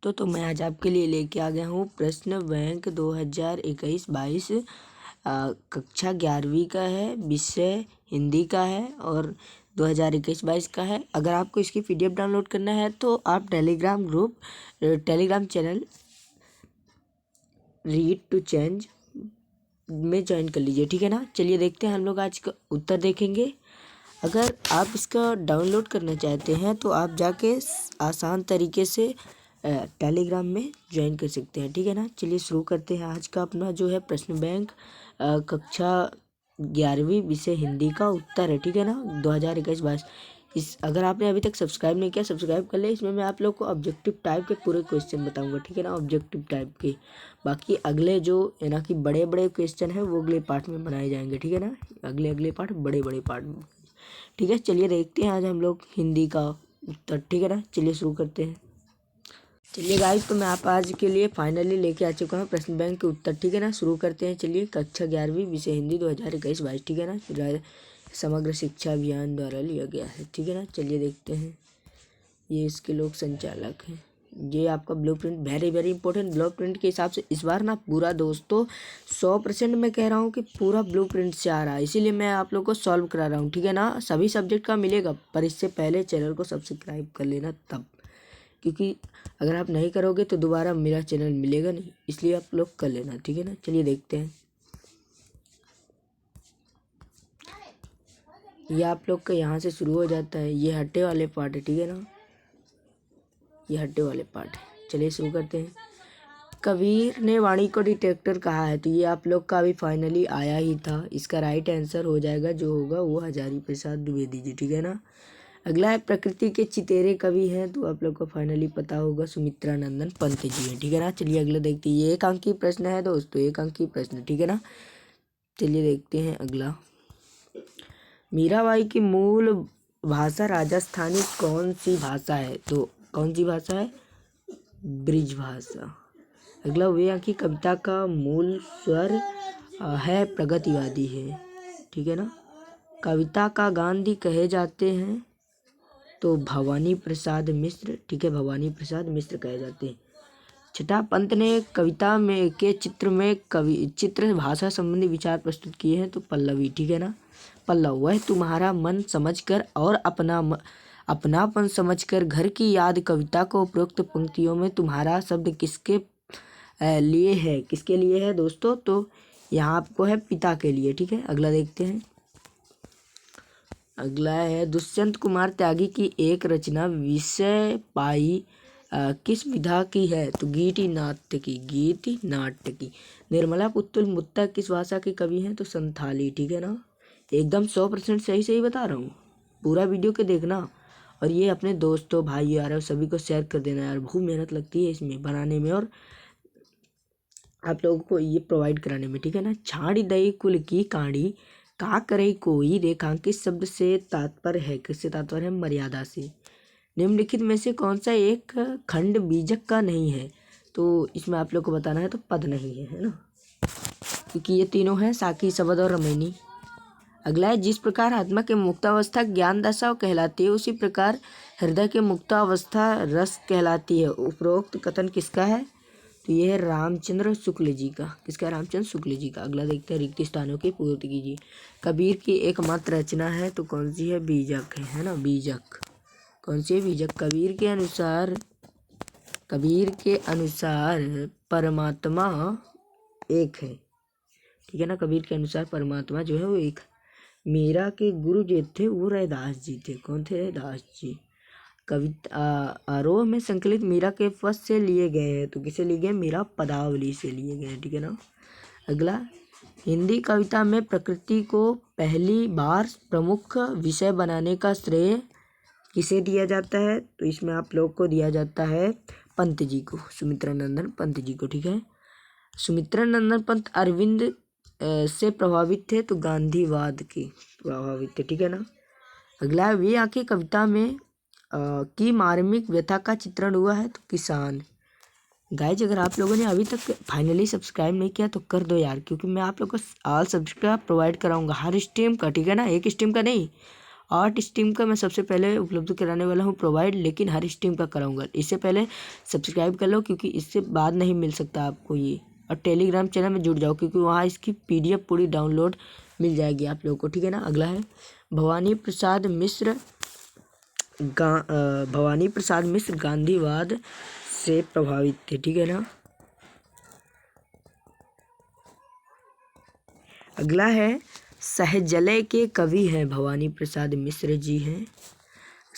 दोस्तों, तो मैं आज आपके लिए लेके आ गया हूँ प्रश्न बैंक 2021-22 कक्षा 11वीं का है, विषय हिंदी का है और 2021-22 का है। अगर आपको इसकी PDF डाउनलोड करना है तो आप Telegram channel read to change में ज्वाइन कर लीजिए, ठीक है ना। चलिए देखते हैं, हम लोग आज का उत्तर देखेंगे। अगर आप इसका डाउनलोड करना चाहते हैं तो आप जाके आसान तरीके से टेलीग्राम में ज्वाइन कर सकते हैं, ठीक है ना। चलिए शुरू करते हैं आज का अपना जो है प्रश्न बैंक कक्षा 11वीं विषय हिंदी का उत्तर है, ठीक है ना, 2021-22। अगर आपने अभी तक सब्सक्राइब नहीं किया, सब्सक्राइब कर ले। इसमें मैं आप लोग को ऑब्जेक्टिव टाइप के पूरे क्वेश्चन बताऊंगा, ठीक है ना, ऑब्जेक्टिव टाइप के। बाकी अगले जो है ना कि बड़े बड़े क्वेश्चन है वो अगले पार्ट में बनाए जाएंगे, ठीक है ना। अगले पार्ट बड़े पार्ट में, ठीक है। चलिए देखते हैं आज हम लोग हिंदी का उत्तर, ठीक है ना। चलिए शुरू करते हैं। चलिए गाइस, तो मैं आप आज के लिए फाइनली लेके आ चुका हूँ प्रश्न बैंक के उत्तर, ठीक है ना। शुरू करते हैं। चलिए, कक्षा 11वीं विषय हिंदी 2021-22, ठीक है ना, समग्र शिक्षा अभियान द्वारा लिया गया है, ठीक है ना। चलिए देखते हैं। ये इसके लोग संचालक हैं। ये आपका ब्लूप्रिंट वेरी इंपॉर्टेंट ब्लूप्रिंट के हिसाब से इस बार ना पूरा दोस्तों 100% मैं कह रहा हूँ कि पूरा ब्लूप्रिंट से आ रहा है, इसीलिए मैं आप लोग को सॉल्व करा रहा हूँ, ठीक है ना। सभी सब्जेक्ट का मिलेगा, पर इससे पहले चैनल को सब्सक्राइब कर लेना तब, क्योंकि अगर आप नहीं करोगे तो दोबारा मेरा चैनल मिलेगा नहीं, इसलिए आप लोग कर लेना, ठीक है ना। चलिए देखते हैं। ये आप लोग का यहाँ से शुरू हो जाता है, ये हट्टे वाले पार्ट है, ठीक है ना, ये हट्टे वाले पार्ट है। चलिए शुरू करते हैं। कबीर ने वाणी को डिटेक्टर कहा है, तो ये आप लोग का अभी फाइनली आया ही था। इसका राइट आंसर हो जाएगा, जो होगा वो हजारी प्रसाद द्विवेदी जी, ठीक है ना। अगला है प्रकृति के चितेरे कवि हैं, तो आप लोग को फाइनली पता होगा सुमित्रा नंदन पंत जी हैं, ठीक है ना। चलिए अगला देखते हैं। ये 1 अंक की प्रश्न है दोस्तों, 1 अंक की प्रश्न, ठीक है ना। चलिए देखते हैं अगला। मीराबाई की मूल भाषा राजस्थानी कौन सी भाषा है, तो कौन सी भाषा है, ब्रिज भाषा। अगला, वे आँखी कविता का मूल स्वर है प्रगतिवादी है, ठीक है ना। कविता का गांधी कहे जाते हैं, तो भवानी प्रसाद मिश्र, ठीक है, भवानी प्रसाद मिश्र कहे जाते हैं। छठा, पंत ने कविता में के चित्र भाषा संबंधी विचार प्रस्तुत किए हैं, तो पल्लवी, ठीक है ना। पल्लव, वह तुम्हारा मन समझकर और अपनापन समझकर घर की याद कविता को उपरोक्त पंक्तियों में तुम्हारा शब्द किसके लिए है दोस्तों, तो यहाँ आपको है पिता के लिए, ठीक है। अगला देखते हैं। अगला है दुष्यंत कुमार त्यागी की एक रचना विषय पाई किस विधा की है, तो गीति नाट्य की। निर्मला पुतुल मुत्ता किस भाषा के कवि हैं, तो संथाली, ठीक है ना। एकदम 100% सही बता रहा हूँ, पूरा वीडियो के देखना और ये अपने दोस्तों भाई यार सभी को शेयर कर देना यार, बहुत मेहनत लगती है इसमें बनाने में और आप लोगों को ये प्रोवाइड कराने में, ठीक है ना। छाड़ी दई कुल की काड़ी का करे कोई रेखांकित शब्द से तात्पर्य है, किससे तात्पर्य है, मर्यादा से। निम्नलिखित में से कौन सा एक खंड बीजक का नहीं है, तो इसमें आप लोग को बताना है, तो पद नहीं है ना, क्योंकि ये तीनों है साकी, शब्द और रमैनी। अगला है, जिस प्रकार आत्मा के मुक्तावस्था ज्ञान दशा कहलाती है, उसी प्रकार हृदय के मुक्तावस्था रस कहलाती है। उपरोक्त कथन किसका है, तो ये है रामचंद्र शुक्ल जी का, किसका, रामचंद्र शुक्ल जी का। अगला देखते हैं, रिक्त स्थानों की पूर्ति कीजिए। कबीर की एकमात्र रचना है, तो कौन सी है, बीजक है ना, बीजक। कौन सी है, बीजक। कबीर के अनुसार परमात्मा एक है, ठीक है ना। कबीर के अनुसार परमात्मा जो है वो एक है। मीरा के गुरु जो थे वो रैदास जी थे, कौन थे, रैदास जी। कविता आरोह में संकलित मीरा के पद से लिए गए हैं, तो किसे लिए गए, मीरा पदावली से लिए गए हैं, ठीक है ना। अगला, हिंदी कविता में प्रकृति को पहली बार प्रमुख विषय बनाने का श्रेय किसे दिया जाता है, तो इसमें आप लोग को दिया जाता है पंत जी को, सुमित्रा नंदन पंत जी को, ठीक है। सुमित्रा नंदन पंत अरविंद से प्रभावित थे, तो गांधीवाद के प्रभावित थे, ठीक है ना। अगला, वे आंखें कविता में की मार्मिक व्यथा का चित्रण हुआ है, तो किसान। गाइज, अगर आप लोगों ने अभी तक फाइनली सब्सक्राइब नहीं किया तो कर दो यार, क्योंकि मैं आप लोग को ऑल सब्जेक्ट का प्रोवाइड कराऊंगा हर स्ट्रीम का, ठीक है ना, एक स्ट्रीम का नहीं, 8 स्ट्रीम का मैं सबसे पहले उपलब्ध कराने वाला हूँ प्रोवाइड, लेकिन हर स्ट्रीम का कराऊंगा। इससे पहले सब्सक्राइब कर लो क्योंकि इससे बाद नहीं मिल सकता आपको ये, और टेलीग्राम चैनल में जुड़ जाओ क्योंकि वहाँ इसकी PDF पूरी डाउनलोड मिल जाएगी आप लोगों को, ठीक है ना। अगला है भवानी प्रसाद मिश्र गांधीवाद से प्रभावित थे, ठीक है ना। अगला है सहजलय के कवि हैं भवानी प्रसाद मिश्र जी हैं।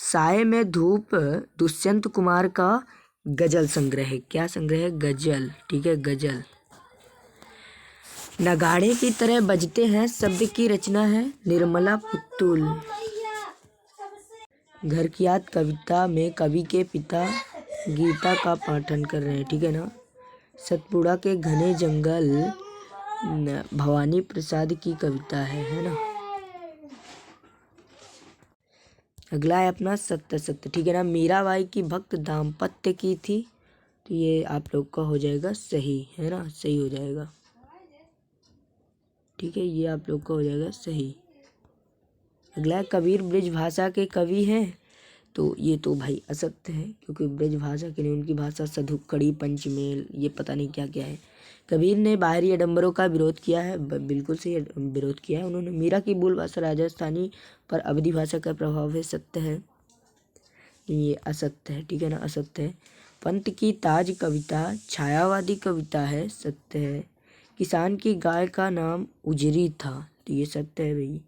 साये में धूप दुष्यंत कुमार का गजल संग्रह है। क्या संग्रह है? गजल, ठीक है, गजल। नगाड़े की तरह बजते हैं शब्द की रचना है निर्मला पुत्तुल। घर की याद कविता में कवि के पिता गीता का पाठन कर रहे हैं, ठीक है ना। सतपुड़ा के घने जंगल भवानी प्रसाद की कविता है ना। अगला है अपना सत्य सत्य, ठीक है ना। मीराबाई की भक्त दाम्पत्य की थी, तो ये आप लोग का हो जाएगा सही, है ना, सही हो जाएगा, ठीक है, ये आप लोग का हो जाएगा सही। अगला है कबीर ब्रज भाषा के कवि हैं, तो ये तो भाई असत्य है क्योंकि ब्रज भाषा के लिए उनकी भाषा सधुक्कड़ी पंचमेल ये पता नहीं क्या क्या है। कबीर ने बाहरी आडंबरों का विरोध किया है, बिल्कुल सही विरोध किया है उन्होंने। मीरा की मूल भाषा राजस्थानी पर अवधी भाषा का प्रभाव है, सत्य है, ये असत्य है, ठीक है ना, असत्य है। पंत की ताज कविता छायावादी कविता है, सत्य है। किसान की गाय का नाम उजरी था, तो ये सत्य है भाई।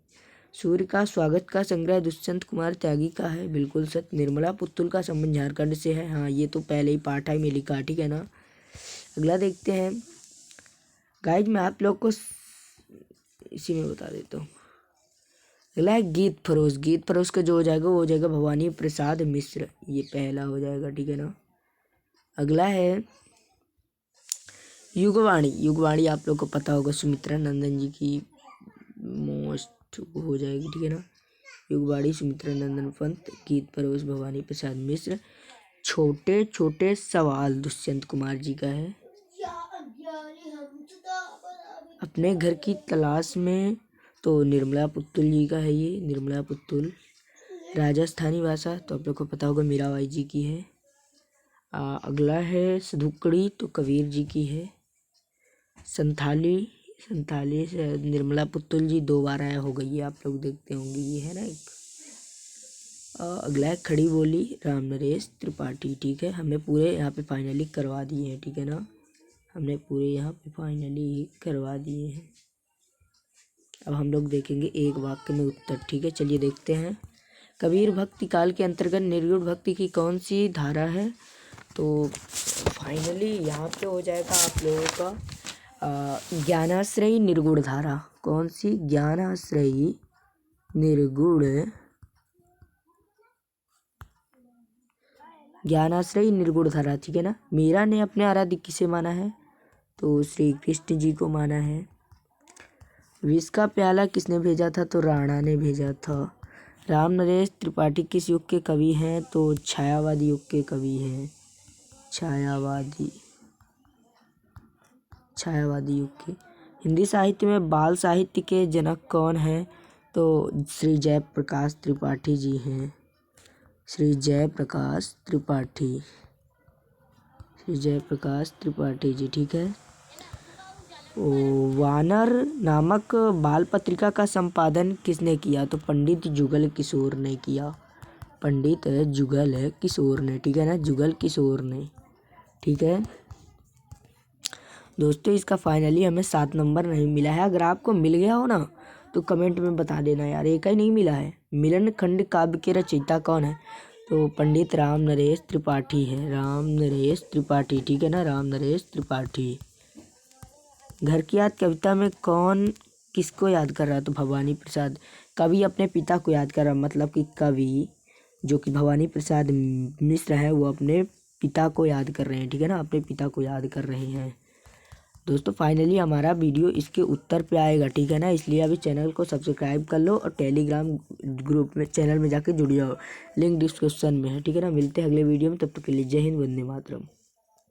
सूर्य का स्वागत का संग्रह दुष्यंत कुमार त्यागी का है, बिल्कुल सत्य। निर्मला पुत्तुल का संबंध झारखंड से है, हाँ ये तो पहले ही पाठा में लिखा, ठीक है ना। अगला देखते हैं गाइज, मैं आप लोग को इसी में बता देता हूँ। अगला है गीत फरोश का जो हो जाएगा वो हो जाएगा भवानी प्रसाद मिश्र, ये पहला हो जाएगा, ठीक है ना। अगला है युगवाणी आप लोग को पता होगा, सुमित्रा नंदन जी की मोस्ट हो जाएगी, ठीक है ना। युगवाणी सुमित्रा नंदन पंत, गीत फरोश भवानी प्रसाद मिश्र। छोटे छोटे सवाल दुष्यंत कुमार जी का है। अपने घर की तलाश में, तो निर्मला पुत्तुल जी का है ये, निर्मला पुत्तुल। राजस्थानी भाषा तो आप लोग को पता होगा मीराबाई जी की है। अगला है सधुक्कड़ी, तो कबीर जी की है। संथाली से निर्मला पुत्तुल जी 2 बार आया होगा, ये आप लोग देखते होंगे, ये है ना एक। अगला है खड़ी बोली राम नरेश त्रिपाठी, ठीक है। हमने पूरे यहाँ पे फाइनली करवा दिए हैं, ठीक है ना, हमने पूरे यहाँ पे फाइनली करवा दिए हैं। अब हम लोग देखेंगे एक वाक्य में उत्तर, ठीक है, चलिए देखते हैं। कबीर भक्ति काल के अंतर्गत निर्गुण भक्ति की कौन सी धारा है? तो फाइनली यहाँ पे हो जाएगा आप लोगों का ज्ञानाश्रयी निर्गुण धारा। कौन सी? ज्ञानाश्रयी निर्गुण धारा, ठीक है ना। मीरा ने अपने आराध्य किसे माना है? तो श्री कृष्ण जी को माना है। विष का प्याला किसने भेजा था? तो राणा ने भेजा था। राम नरेश त्रिपाठी किस युग के कवि हैं? तो छायावादी युग के कवि हैं, छायावादी युग के। हिंदी साहित्य में बाल साहित्य के जनक कौन हैं? तो श्री जयप्रकाश त्रिपाठी जी हैं, श्री जयप्रकाश त्रिपाठी जी, ठीक है। वानर नामक बाल पत्रिका का संपादन किसने किया? तो पंडित जुगल किशोर ने किया, पंडित जुगल किशोर ने, ठीक है ना, जुगल किशोर ने, ठीक है। दोस्तों इसका फाइनली हमें 7 नंबर नहीं मिला है। अगर आपको मिल गया हो ना तो कमेंट में बता देना यार, एक ही नहीं मिला है। मिलन खंड काव्य के रचयिता कौन है? तो पंडित राम नरेश त्रिपाठी है, राम नरेश त्रिपाठी, ठीक है ना, राम नरेश त्रिपाठी। घर की याद कविता में कौन किसको याद कर रहा है? तो भवानी प्रसाद। कवि अपने पिता को याद कर रहा है, मतलब कि कवि जो कि भवानी प्रसाद मिश्र है वो अपने पिता को याद कर रहे हैं, ठीक है ना, अपने पिता को याद कर रहे हैं। दोस्तों फाइनली हमारा वीडियो इसके उत्तर पे आएगा, ठीक है ना, इसलिए अभी चैनल को सब्सक्राइब कर लो और टेलीग्राम ग्रुप में चैनल में जाके जुड़ जाओ, लिंक डिस्क्रिप्शन में है, ठीक है ना। मिलते हैं अगले वीडियो में, तब तक के लिए जय हिंद, वंदे मातरम।